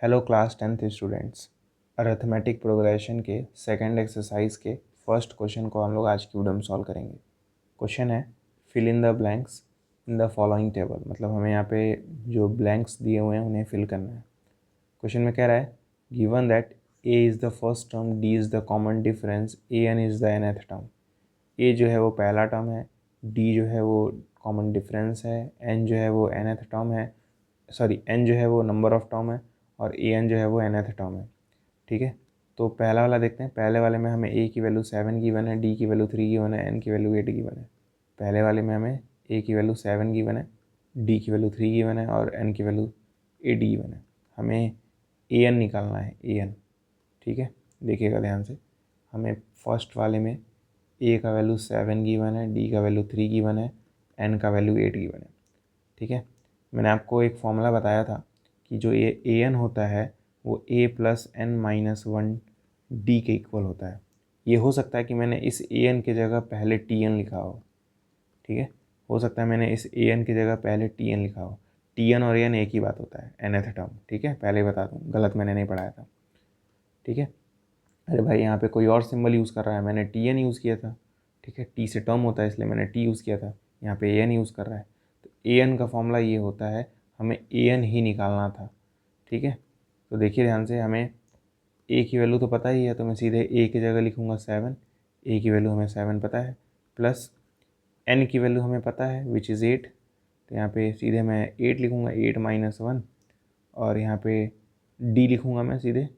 Hello class 10th students. Arithmetic progression के second exercise के first question को हम लोग आज की वीडियो में सॉल्व करेंगे। क्वेश्चन है fill in the blanks in the following table. मतलब हमें यहाँ पे जो ब्लैंक्स दिए हुए हैं उन्हें फिल करना है। क्वेश्चन में कह रहा है given that a is the first term, d is the common difference, a n is the nth term. A जो है वो पहला टर्म है, डी जो है वो कॉमन डिफरेंस है, एन जो है वो nth टर्म है, एन जो है वो नंबर ऑफ टर्म है और ए एन जो है वो nth टर्म है। ठीक है, तो पहला वाला देखते हैं। पहले वाले में हमें ए की वैल्यू 7 गिवन है, डी की वैल्यू 3 गिवन है, एन की वैल्यू 8 गिवन है। पहले वाले में हमें ए की वैल्यू 7 गिवन है, डी की वैल्यू 3 गिवन है और एन की वैल्यू 8 गिवन है। हमें ए एन निकालना है, ए एन। ठीक है, देखिएगा ध्यान से। हमें फर्स्ट वाले में ए का वैल्यू 7 गिवन है, डी का वैल्यू 3 गिवन है, एन का वैल्यू 8 गिवन है। ठीक है, मैंने आपको एक फॉर्मूला बताया था कि जो ए एन होता है वो a plus N minus one d के इक्वल होता है। ये हो सकता है कि मैंने इस ए एन की जगह पहले टी एन लिखा हो। ठीक है, हो सकता है मैंने इस ए एन की जगह पहले टी एन लिखा हो। टी एन और एन एक ही बात होता है, nth टर्म। ठीक है, पहले ही बता दूँ, गलत मैंने नहीं पढ़ाया था। ठीक है, अरे भाई यहाँ पे कोई और सिंबल यूज़ कर रहा है, मैंने टी एन यूज़ किया था। ठीक है, टी से टर्म होता है इसलिए मैंने टी यूज़ किया था, यहाँ पे ए एन यूज़ कर रहा है। तो ए एन का फॉर्मूला ये होता है, हमें ए एन ही निकालना था। ठीक है, तो देखिए ध्यान से, हमें ए की वैल्यू तो पता ही है, तो मैं सीधे ए की जगह लिखूँगा 7। ए की वैल्यू हमें 7 पता है, प्लस एन की वैल्यू हमें पता है विच इज़ 8। तो यहाँ पे सीधे मैं 8 लिखूँगा, 8 माइनस 1। और यहाँ पे डी लिखूँगा मैं सीधे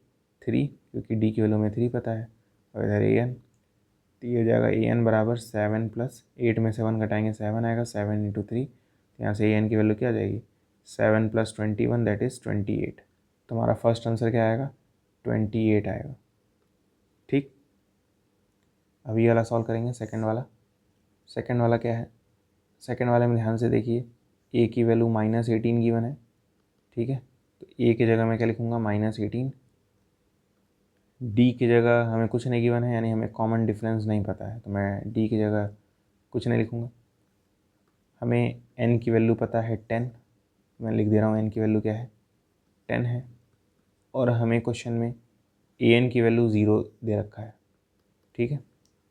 3, क्योंकि डी की वैल्यू हमें 3 पता है। और इधर ए एन, तो ये हो जाएगा ए एन बराबर 7 प्लस 8 में 7 घटाएंगे 7 आएगा, 7 इंटू 3। तो यहाँ से ए एन की वैल्यू क्या आ जाएगी, 7 प्लस 21 दैट इज़ 28। तो हमारा फर्स्ट आंसर क्या आएगा, 28 आएगा। ठीक, अभी ये वाला सॉल्व करेंगे, सेकंड वाला। सेकंड वाला क्या है, सेकंड वाले में ध्यान से देखिए, ए की वैल्यू माइनस 18 गिवन है। ठीक है, तो ए की जगह मैं क्या लिखूँगा, माइनस 18। डी की जगह हमें कुछ नहीं गिवन है, यानी हमें कॉमन डिफरेंस नहीं पता है, तो मैं डी की जगह कुछ नहीं लिखूँगा। हमें एन की वैल्यू पता है 10, मैं लिख दे रहा हूँ एन की वैल्यू क्या है, 10 है। और हमें क्वेश्चन में ए एन की वैल्यू 0 दे रखा है। ठीक है,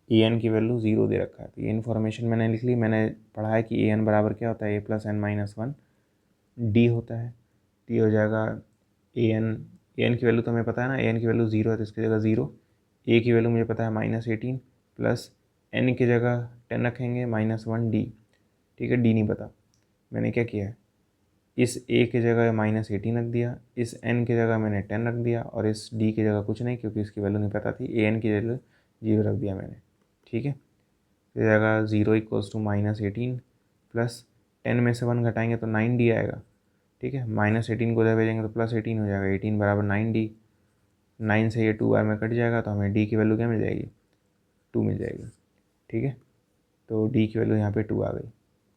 ए एन की वैल्यू 0 दे रखा है, तो ये इन्फॉर्मेशन मैंने लिख ली। मैंने पढ़ा है कि ए एन बराबर क्या होता है, a plus N minus one d होता है। तो ये हो जाएगा ए एन की वैल्यू तो हमें पता है ना, ए एन की वैल्यू 0 है तो इसकी जगह 0। ए की वैल्यू मुझे पता है माइनस 18, प्लस एन की जगह 10 रखेंगे, माइनस वन डी। ठीक है, डी नहीं पता। मैंने क्या किया है, इस ए की जगह माइनस 18 रख दिया, इस एन की जगह मैंने 10 रख दिया, और इस डी की जगह कुछ नहीं, क्योंकि इसकी वैल्यू नहीं पता थी। ए एन की जगह 0 रख दिया मैंने। ठीक है, इस जगह 0 इक्वल्स टू माइनस 18 प्लस 10 में से 1 घटाएंगे तो 9 डी आएगा। ठीक है, माइनस 18 को उधर भेजेंगे तो प्लस 18 हो जाएगा, 18 बराबर 9 डी। 9 से ये 2 बार में कट जाएगा, तो हमें डी की वैल्यू क्या मिल जाएगी, 2 मिल जाएगी। ठीक है, तो डी की वैल्यू यहाँ पे 2 आ गई।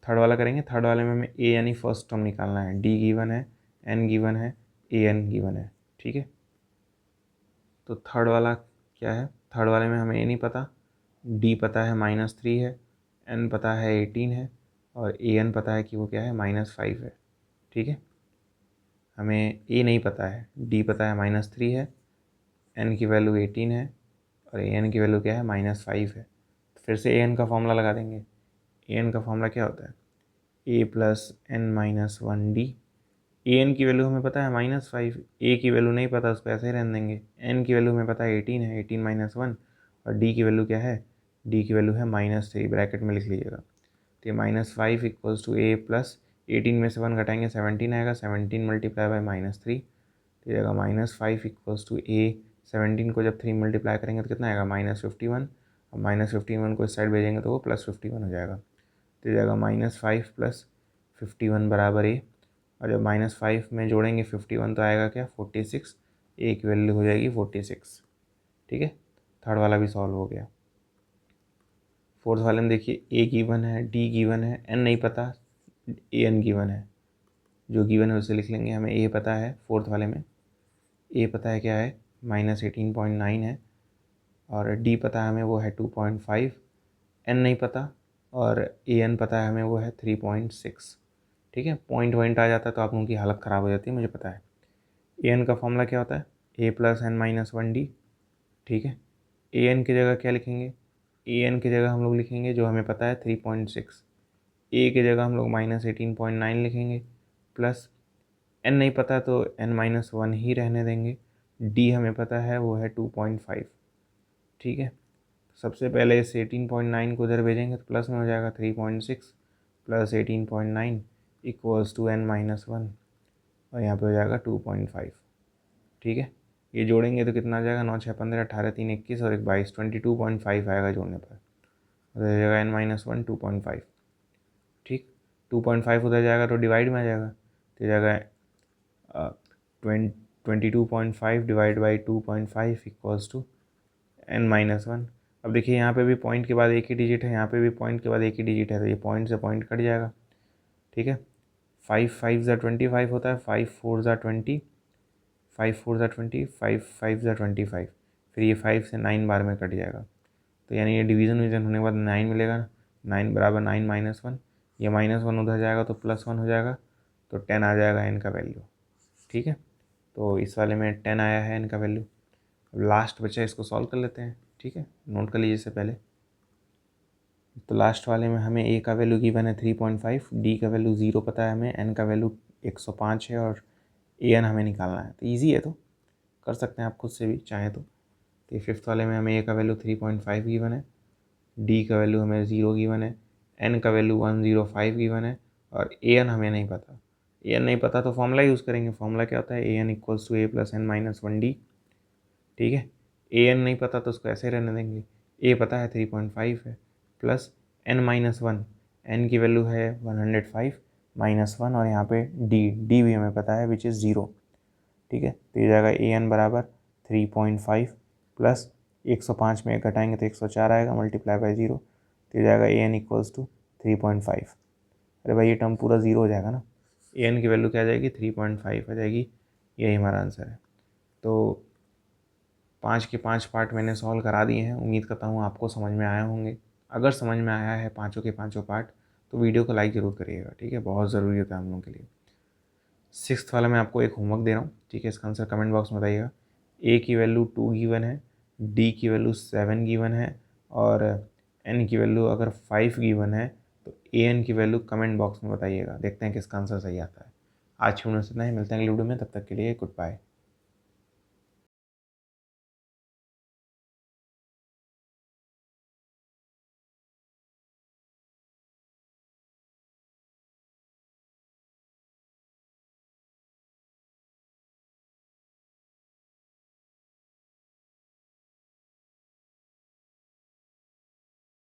थर्ड वाला करेंगे। थर्ड वाले में हमें ए यानी फर्स्ट टर्म निकालना है। डी गिवन है, एन गिवन है, ए एन गिवन है। ठीक है, तो थर्ड वाला क्या है, थर्ड वाले में हमें ए नहीं पता, डी पता है -3 है, एन पता है 18 है, और ए एन पता है कि वो क्या है, -5 है। ठीक है, हमें ए नहीं पता है, डी पता है -3 है, एन की वैल्यू 18 है, और ए एन की वैल्यू क्या है, -5 है। तो फिर से ए एन का फॉर्मूला लगा देंगे। ए एन का फॉर्मूला क्या होता है, a plus N minus one d. A n की वैल्यू हमें पता है -5, ए की वैल्यू नहीं पता, उसको ऐसे ही रहने देंगे। एन की वैल्यू हमें पता है 18 है, 18 माइनस वन। और डी की वैल्यू क्या है, डी की वैल्यू है -3, ब्रैकेट में लिख लीजिएगा। तो ये -5 इक्वल्स टू ए प्लस 18 में से 1 घटाएंगे 17 आएगा, 17 मल्टीप्लाई बाई -3। तो ये आएगा -5 इक्वल्स टू ए। 17 को जब 3 मल्टीप्लाई करेंगे तो कितना आएगा, -51। और -51 को इस साइड भेजेंगे तो वो +51 हो जाएगा। तो ये जाएगा -5 प्लस 51 बराबर ए। और जब -5 में जोड़ेंगे 51 तो आएगा क्या, 46। ए की वैल्यू हो जाएगी 46। ठीक है, थर्ड वाला भी सॉल्व हो गया। फोर्थ वाले में देखिए, ए गिवन है, डी गिवन है, एन नहीं पता, ए एन गिवन है। जो गिवन है उसे लिख लेंगे। हमें ए पता है, फोर्थ वाले में ए पता है क्या है, -18.9 है, और डी पता है हमें वो है 2.5, एन नहीं पता, और ए एन पता है हमें वो है 3.6। ठीक है, पॉइंट आ जाता है तो आप लोगों की हालत ख़राब हो जाती है, मुझे पता है। ए एन का फॉर्मूला क्या होता है, a plus N minus one d. ठीक है, ए एन की जगह क्या लिखेंगे, ए एन की जगह हम लोग लिखेंगे जो हमें पता है 3.6, ए की जगह हम लोग -18.9 लिखेंगे, प्लस एन नहीं पता तो एन माइनस वन ही रहने देंगे, डी हमें पता है वो है 2.5। ठीक है, सबसे पहले इस 18.9 को उधर भेजेंगे तो प्लस में हो जाएगा 3.6 plus 18.9 equals to N minus one, और यहाँ पे हो जाएगा 2.5। ठीक है, ये जोड़ेंगे तो कितना आ जाएगा, 9 6 15 18 3 21 और 1 22, 22.5 आएगा जोड़ने पर, उधर जाएगा एन माइनस वन 2.5। ठीक, 2.5 उधर जाएगा तो डिवाइड में आ जाएगा, तो जाएगा 22.5 divide by 2.5 equals to N minus one. अब देखिए यहाँ पे भी पॉइंट के बाद एक ही डिजिट है, यहाँ पे भी पॉइंट के बाद एक ही डिजिट है, तो ये पॉइंट से पॉइंट कट जाएगा। ठीक है, 5 5 ज़ा 25 होता है, 5 4 ज़ा 20, 5 4 ज़ा 20, 5 5 ज़ा 25, फिर ये 5 से 9 बार में कट जाएगा, तो यानी ये डिवीज़न विजन होने के बाद 9 मिलेगा ना, 9 बराबर 9 माइनस वन, ये माइनस वन उधर जाएगा तो प्लस वन हो जाएगा, तो 10 आ जाएगा एन का वैल्यू। ठीक है, तो इस वाले में 10 आया है एन का वैल्यू। अब लास्ट बचा, इसको सॉल्व कर लेते हैं। ठीक है, नोट कर लीजिए इससे पहले। तो लास्ट वाले में हमें ए का वैल्यू गिवन है 3.5, डी का वैल्यू 0 पता है हमें, एन का वैल्यू 105 है और ए एन हमें निकालना है। तो ईजी है, तो कर सकते हैं आप खुद से भी चाहें तो। ये फिफ्थ वाले में हमें ए का वैल्यू 3.5 गिवन है, डी का वैल्यू हमें 0 गिवन है, एन का वैल्यू 105 गिवन है, और ए एन हमें नहीं पता। ए एन नहीं पता तो फॉर्मूला यूज़ करेंगे। फॉर्मूला क्या होता है, a n equals to a plus N minus one d. ठीक है, ए एन नहीं पता तो उसको ऐसे रहने देंगे, ए पता है 3.5 है, plus N minus one, N की वैल्यू है 105 माइनस वन, और यहाँ पे डी भी हमें पता है विच इज़ 0। ठीक है, तो ये जाएगा ए एन बराबर 3.5 प्लस 105 में घटाएंगे तो 104 आएगा, मल्टीप्लाई बाई 0, तो ये जाएगा ए एन इक्वल्स टू 3.5। अरे भाई ये टर्म पूरा 0 हो जाएगा ना, ए एन की वैल्यू क्या आ जाएगी 3.5 आ जाएगी, यही हमारा आंसर है। तो 5 के 5 पार्ट मैंने सॉल्व करा दिए हैं, उम्मीद करता हूँ आपको समझ में आया होंगे। अगर समझ में आया है पाँचों के पाँचों पार्ट तो वीडियो को लाइक ज़रूर करिएगा। ठीक है, बहुत ज़रूरी होता है हम लोगों के लिए। सिक्स्थ वाला मैं आपको एक होमवर्क दे रहा हूँ। ठीक है, इसका आंसर कमेंट बॉक्स में बताइएगा। ए की वैल्यू 2 गिवन है, डी की वैल्यू 7 गिवन है, और एन की वैल्यू अगर 5 गिवन है तो ए एन की वैल्यू कमेंट बॉक्स में बताइएगा। देखते हैं किसका आंसर सही आता है। आज की वीडियो से इतना ही, मिलते हैं अगली वीडियो में, तब तक के लिए गुड बाय।